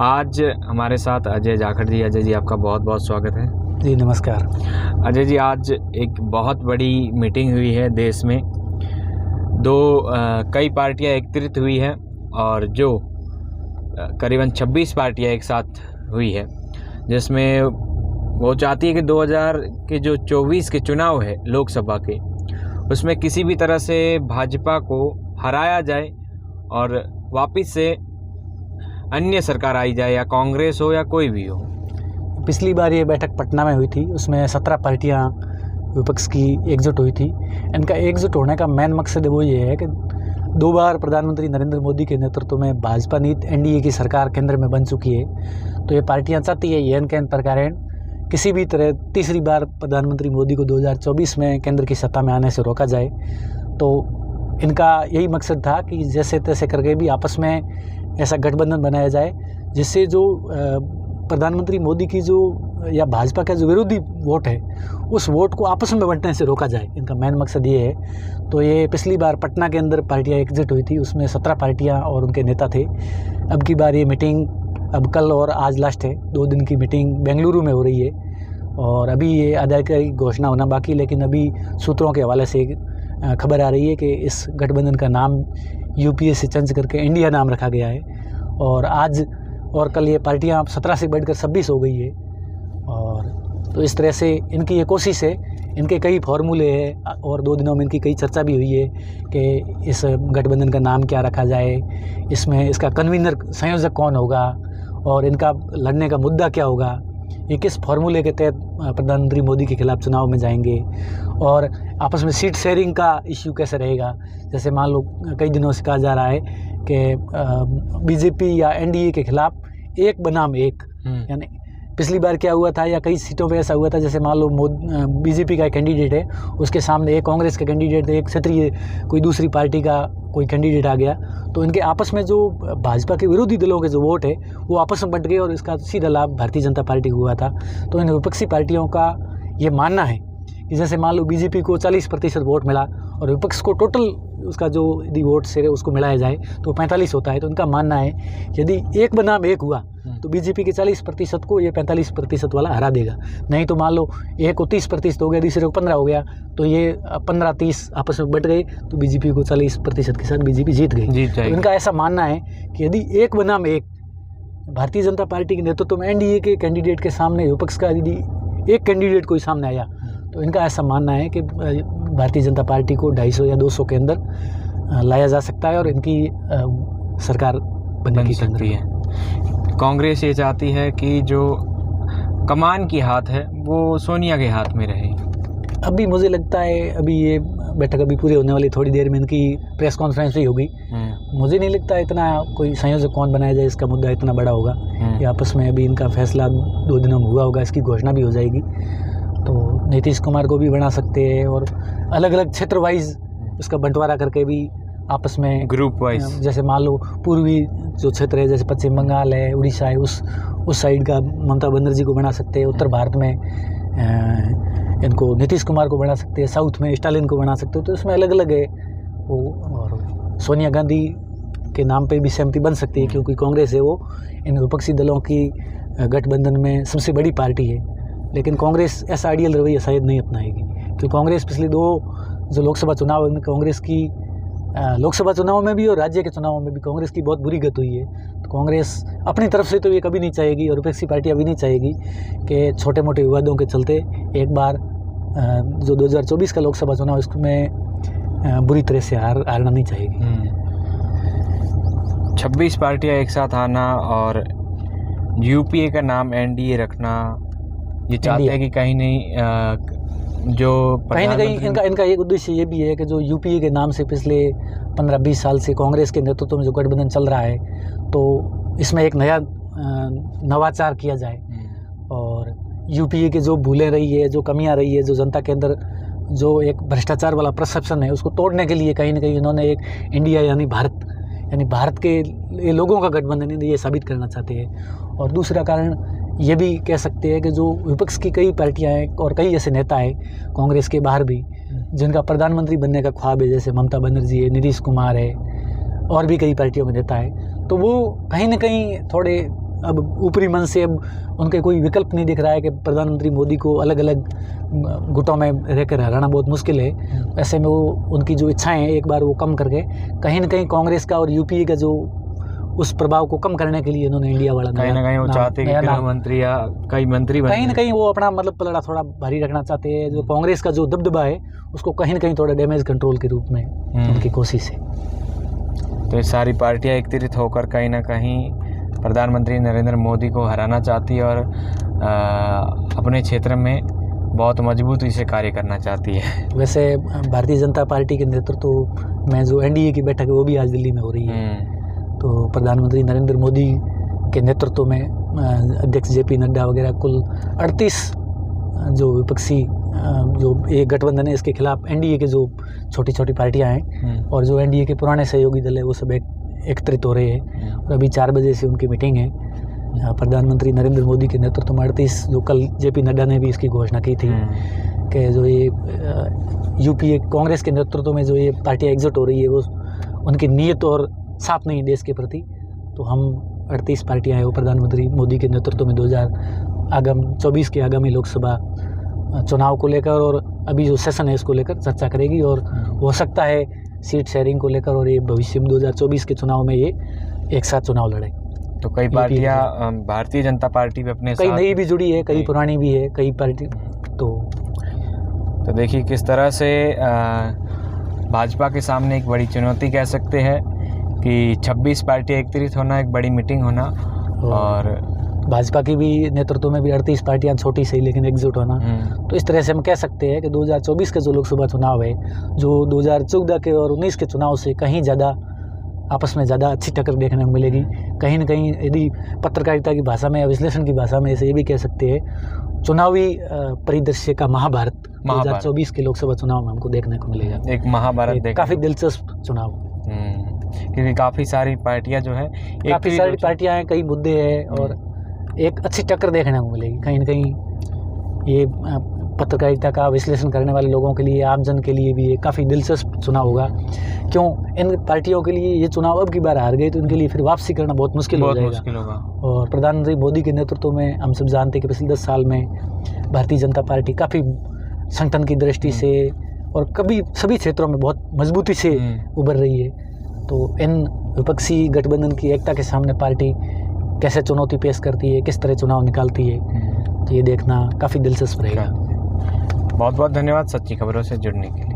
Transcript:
आज हमारे साथ अजय जाखड़ जी। अजय जी, आपका बहुत बहुत स्वागत है। जी नमस्कार। अजय जी, आज एक बहुत बड़ी मीटिंग हुई है देश में। कई पार्टियां एकत्रित हुई हैं और जो करीबन 26 पार्टियां एक साथ हुई है, जिसमें वो चाहती है कि 2024 के चुनाव है लोकसभा के, उसमें किसी भी तरह से भाजपा को हराया जाए और वापस से अन्य सरकार आई जाए, या कांग्रेस हो या कोई भी हो। पिछली बार ये बैठक पटना में हुई थी, उसमें 17 पार्टियां विपक्ष की एकजुट हुई थी। इनका एकजुट होने का मेन मकसद वो ये है कि 2 बार प्रधानमंत्री नरेंद्र मोदी के नेतृत्व में भाजपा नीत एनडीए की सरकार केंद्र में बन चुकी है। तो ये पार्टियां चाहती है ये केंद्र प्रकार किसी भी तरह तीसरी बार प्रधानमंत्री मोदी को 2024 में केंद्र की सत्ता में आने से रोका जाए। तो इनका यही मकसद था कि जैसे तैसे करके भी आपस में ऐसा गठबंधन बनाया जाए जिससे जो प्रधानमंत्री मोदी की जो या भाजपा का जो विरोधी वोट है उस वोट को आपस में बंटने से रोका जाए। इनका मेन मकसद ये है। तो ये पिछली बार पटना के अंदर पार्टियां एकजुट हुई थी, उसमें 17 पार्टियां और उनके नेता थे। अब की बार ये मीटिंग अब कल और आज लास्ट है, 2 दिन की मीटिंग बेंगलुरु में हो रही है और अभी ये आधिकारिक घोषणा होना बाकी। लेकिन अभी सूत्रों के हवाले से खबर आ रही है कि इस गठबंधन का नाम यूपीए से चेंज करके इंडिया नाम रखा गया है और आज और कल ये पार्टियां 17 से बढ़कर 26 हो गई है। और तो इस तरह से इनकी ये कोशिश है, इनके कई फॉर्मूले हैं और 2 दिनों में इनकी कई चर्चा भी हुई है कि इस गठबंधन का नाम क्या रखा जाए, इसमें इसका कन्वीनर संयोजक कौन होगा और इनका लड़ने का मुद्दा क्या होगा, ये किस फार्मूले के तहत प्रधानमंत्री मोदी के खिलाफ चुनाव में जाएंगे और आपस में सीट शेयरिंग का इश्यू कैसे रहेगा। जैसे मान लो कई दिनों से कहा जा रहा है कि बीजेपी या एनडीए के खिलाफ 1 बनाम 1, यानी पिछली बार क्या हुआ था या कई सीटों पे ऐसा हुआ था, जैसे मान लो बीजेपी का एक कैंडिडेट है, उसके सामने एक कांग्रेस का कैंडिडेट है, एक क्षेत्रीय कोई दूसरी पार्टी का कोई कैंडिडेट आ गया, तो इनके आपस में जो भाजपा के विरोधी दलों के जो वोट है वो आपस में बंट गए और इसका सीधा लाभ भारतीय जनता पार्टी को हुआ था। तो इन विपक्षी पार्टियों का ये मानना है कि जैसे मान लो बीजेपी को 40% वोट मिला और विपक्ष को टोटल उसका जो यदि वोट से उसको मिलाया जाए तो 45 होता है। तो उनका मानना है यदि 1 बनाम 1 हुआ तो बीजेपी के 40% को ये 45% वाला हरा देगा। नहीं तो मान लो एक को 30% हो गया, दूसरे को 15 हो गया, तो ये 15-30 आपस में बट गए तो बीजेपी को 40% के साथ बीजेपी जीत गई। तो इनका ऐसा मानना है कि यदि 1 बनाम 1 भारतीय जनता पार्टी के नेतृत्व में एनडीए के कैंडिडेट के सामने विपक्ष का यदि एक कैंडिडेट कोई सामने आया तो इनका ऐसा मानना है कि भारतीय जनता पार्टी को 250 या 200 के अंदर लाया जा सकता है और इनकी सरकार बन सकती है। कांग्रेस ये चाहती है कि जो कमान की हाथ है वो सोनिया के हाथ में रहे। अभी मुझे लगता है अभी ये बैठक अभी पूरी होने वाली, थोड़ी देर में इनकी प्रेस कॉन्फ्रेंस भी होगी। मुझे नहीं लगता इतना कोई संयोजक कौन बनाया जाए इसका मुद्दा इतना बड़ा होगा। ये आपस में अभी इनका फैसला 2 दिनों में हुआ होगा, इसकी घोषणा भी हो जाएगी। तो नीतीश कुमार को भी बना सकते हैं और अलग अलग क्षेत्र वाइज उसका बंटवारा करके भी आपस में ग्रुप वाइज, जैसे मान लो पूर्वी जो क्षेत्र है जैसे पश्चिम बंगाल है, उड़ीसा है, उस साइड का ममता बनर्जी को बना सकते हैं। उत्तर भारत में इनको नीतीश कुमार को बना सकते हैं, साउथ में स्टालिन को बना सकते हो। तो इसमें अलग अलग है वो, और सोनिया गांधी के नाम पे भी सहमति बन सकती है क्योंकि कांग्रेस है वो इन विपक्षी दलों की गठबंधन में सबसे बड़ी पार्टी है। लेकिन कांग्रेस ऐसा आइडियल रवैया शायद नहीं अपनाएगी क्योंकि कांग्रेस पिछले 2 जो लोकसभा चुनाव में कांग्रेस की लोकसभा चुनाव में भी और राज्य के चुनावों में भी कांग्रेस की बहुत बुरी गत हुई है। तो कांग्रेस अपनी तरफ से तो ये कभी नहीं चाहेगी और विपक्षी पार्टियां भी नहीं चाहेगी कि छोटे मोटे विवादों के चलते एक बार जो 2024 का लोकसभा चुनाव इसमें बुरी तरह से हारना नहीं चाहेगी। 26 पार्टियां एक साथ आना और यूपीए का नाम एनडीए रखना, ये चाहते हैं कि कहीं नहीं जो कहीं ना कहीं इनका एक उद्देश्य ये भी है कि जो यूपीए के नाम से पिछले 15-20 साल से कांग्रेस के नेतृत्व में जो गठबंधन चल रहा है तो इसमें एक नया नवाचार किया जाए और यूपीए के जो भूलें रही है, जो कमियां रही है, जो जनता के अंदर जो एक भ्रष्टाचार वाला परसेप्शन है उसको तोड़ने के लिए कहीं ना कहीं इन्होंने एक इंडिया यानी भारत के लोगों का गठबंधन ये साबित करना चाहते हैं। और दूसरा कारण ये भी कह सकते हैं कि जो विपक्ष की कई पार्टियां हैं और कई ऐसे नेता हैं कांग्रेस के बाहर भी जिनका प्रधानमंत्री बनने का ख्वाब है, जैसे ममता बनर्जी है, नीतीश कुमार है और भी कई पार्टियों के नेता है, तो वो कहीं ना कहीं थोड़े अब ऊपरी मन से अब उनके कोई विकल्प नहीं दिख रहा है कि प्रधानमंत्री मोदी को अलग अलग गुटों में रहकर हराना बहुत मुश्किल है। ऐसे में वो उनकी जो इच्छाएं हैं एक बार वो कम करके कहीं ना कहीं कांग्रेस का और यूपीए का जो उस प्रभाव को कम करने के लिए इन्होंने इंडिया वाला कहीं ना कहीं वो चाहते हैं कि गृह मंत्री या कई मंत्री कहीं ना कहीं वो अपना मतलब पलड़ा थोड़ा भारी रखना चाहते हैं। जो कांग्रेस का जो दबदबा है उसको कहीं ना कहीं थोड़ा डैमेज कंट्रोल के रूप में उनकी कोशिश है। तो ये सारी पार्टियां एकत्रित होकर कहीं ना कहीं प्रधानमंत्री नरेंद्र मोदी को हराना चाहती है और अपने क्षेत्र में बहुत मजबूती से कार्य करना चाहती है। वैसे भारतीय जनता पार्टी के नेतृत्व में जो एनडीए की बैठक है वो भी आज दिल्ली में हो रही है। तो प्रधानमंत्री नरेंद्र मोदी के नेतृत्व में अध्यक्ष जेपी नड्डा वगैरह कुल 38 जो विपक्षी जो ये गठबंधन है इसके खिलाफ एनडीए के जो छोटी छोटी पार्टियां हैं और जो एनडीए के पुराने सहयोगी दल है वो सब एकत्रित हो रहे हैं और अभी 4 बजे से उनकी मीटिंग है। प्रधानमंत्री नरेंद्र मोदी के नेतृत्व में 38 जो कल जेपी नड्डा ने भी इसकी घोषणा की थी कि जो ये यूपीए कांग्रेस के नेतृत्व में जो ये पार्टियां एकजुट हो रही है वो उनकी नीयत और साफ नहीं देश के प्रति। तो हम 38 पार्टियां हैं वो प्रधानमंत्री मोदी के नेतृत्व में 2024 के आगामी लोकसभा चुनाव को लेकर और अभी जो सेशन है इसको लेकर चर्चा करेगी और हो सकता है सीट शेयरिंग को लेकर और ये भविष्य में 2024 के चुनाव में ये एक साथ चुनाव लड़े। तो कई पार्टियां भारतीय जनता पार्टी पे अपने कई नई भी जुड़ी है, कई पुरानी भी है, कई पार्टी तो देखिए किस तरह से भाजपा के सामने एक बड़ी चुनौती कह सकते हैं कि 26 पार्टियां एकत्रित होना, एक बड़ी मीटिंग होना और भाजपा की भी नेतृत्व में भी 38 पार्टियां छोटी सही लेकिन एकजुट होना। तो इस तरह से हम कह सकते हैं कि 2024 का जो लोकसभा चुनाव है जो 2014 के और 19 के चुनाव से कहीं ज़्यादा आपस में ज़्यादा अच्छी टक्कर देखने को मिलेगी। कहीं ना कहीं यदि पत्रकारिता की भाषा में या विश्लेषण की भाषा में ऐसे ये भी कह सकते हैं चुनावी परिदृश्य का महाभारत 2024 के लोकसभा चुनाव में हमको देखने को मिलेगा। एक महाभारत काफ़ी दिलचस्प चुनाव क्योंकि काफ़ी सारी पार्टियां जो है काफ़ी सारी पार्टियां हैं, कई मुद्दे हैं और एक अच्छी टक्कर देखने को मिलेगी। कहीं ना कहीं ये पत्रकारिता का विश्लेषण करने वाले लोगों के लिए, आमजन के लिए भी ये काफ़ी दिलचस्प चुनाव होगा। क्यों इन पार्टियों के लिए ये चुनाव अब की बार हार गए तो इनके लिए फिर वापसी करना बहुत मुश्किल हो जाएगा। और प्रधानमंत्री मोदी के नेतृत्व में हम सब जानते हैं कि पिछले 10 साल में भारतीय जनता पार्टी काफ़ी संगठन की दृष्टि से और कभी सभी क्षेत्रों में बहुत मजबूती से उभर रही है। तो इन विपक्षी गठबंधन की एकता के सामने पार्टी कैसे चुनौती पेश करती है, किस तरह चुनाव निकालती है, तो ये देखना काफ़ी दिलचस्प रहेगा। बहुत बहुत धन्यवाद सच्ची खबरों से जुड़ने के लिए।